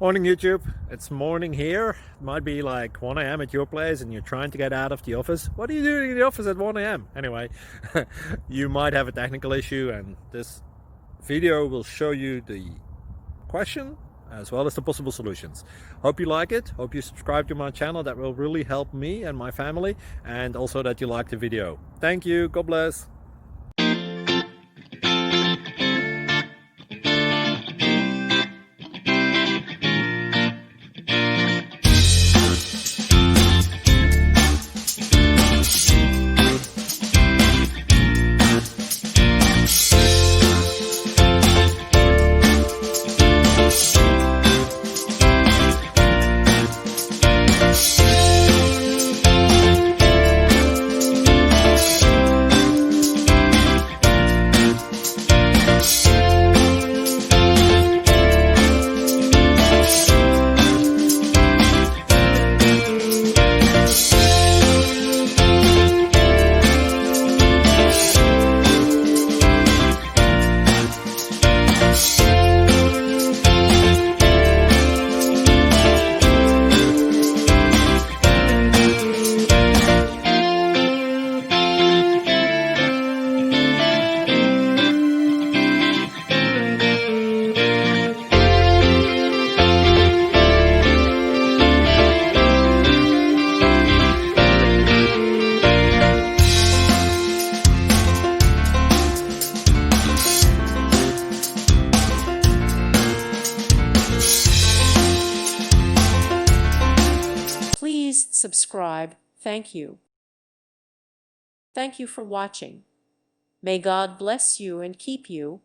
Morning YouTube, it's morning here. It might be like 1 a.m. at your place and you're trying to get out of the office. What are you doing in the office at 1 a.m.? Anyway, you might have a technical issue and this video will show you the question as well as the possible solutions. Hope you like it, hope you subscribe to my channel. That will really help me and my family, and also that you like the video. Thank you, God bless. Please subscribe. Thank you. Thank you for watching. May God bless you and keep you.